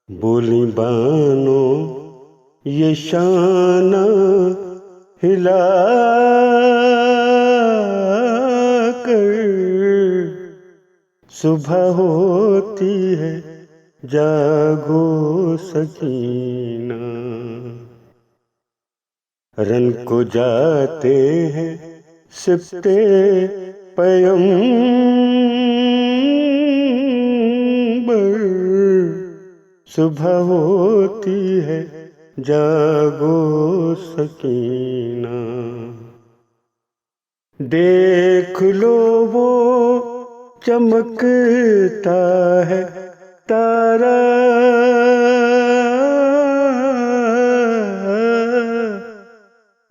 बोली बानो ये शाना हिला कर, सुबह होती है जागो सकीना। रन को जाते हैं सिपते पैगंबर, सुबह होती है जागो सकीना। देख लो वो चमकता है तारा,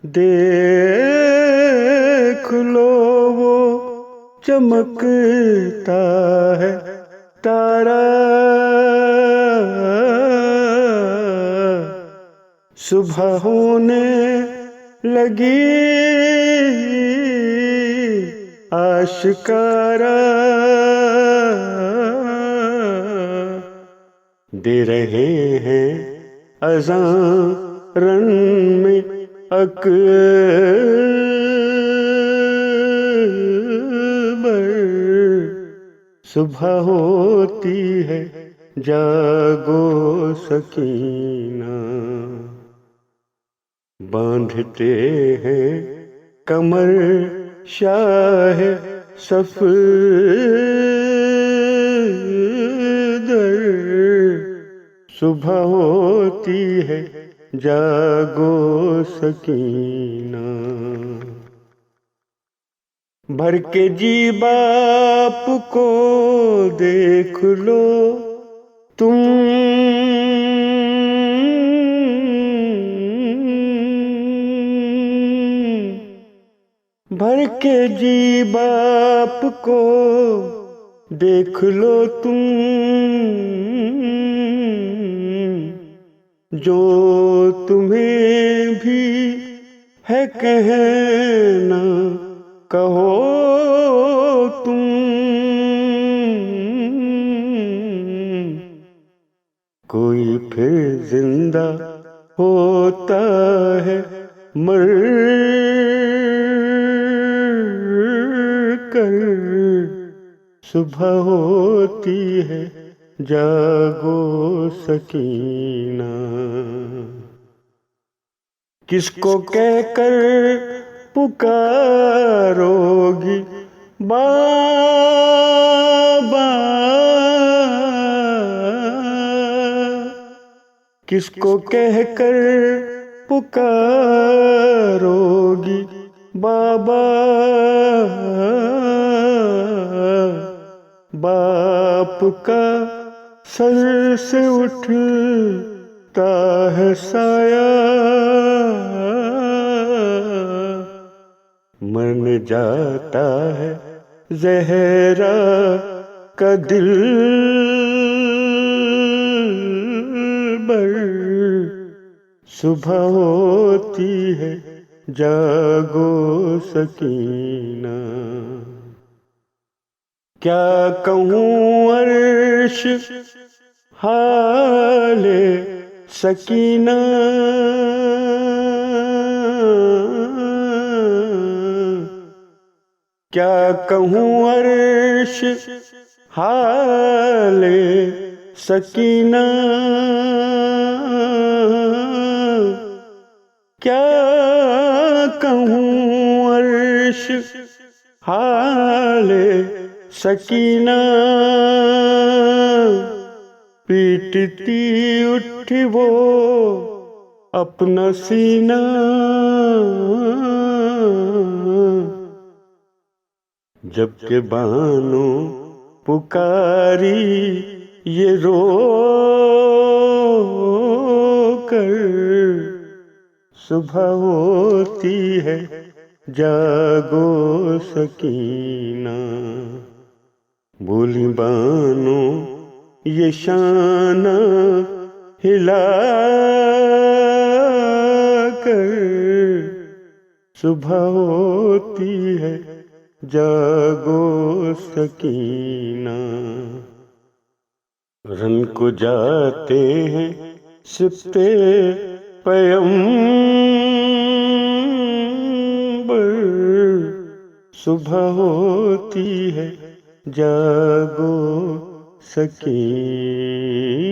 देख लो वो चमकता है तारा, सुबह होने लगी आशिकारा। दे रहे हैं अज़ां रन में अकबर, सुबह होती है जागो सकीना। बांधते हैं कमर शाह सफदर, सुबह होती है जागो सकीना। भर के जी बाप को देख लो तुम, भर के जी बाप को देख लो तुम, जो तुम्हें भी है कहना कहो तुम। कोई फिर जिंदा होता है मर कर, सुबह होती है जागो सकीना। किसको कहकर पुकारोगी बाबा, किसको कहकर पुकारोगी बाबा। बाप का सर से उठता है साया, मन जाता है ज़हरा का दिल बर, सुबह होती है जागो सकीना। क्या कहूँ अर्श हाले सकीना, क्या कहूँ अर्श हाले सकीना। क्या कहूँ अर्श हाले सकीना। पीटती उठी वो अपना सीना, जबकि बानो पुकारी ये रो कर, सुबह होती है जागो सकीना। बोली बानो ये शाना हिला कर, सुबह होती है जागो सकीना। रन को जाते हैं सिपते पयंबर, सुबह होती है जागो सकीना।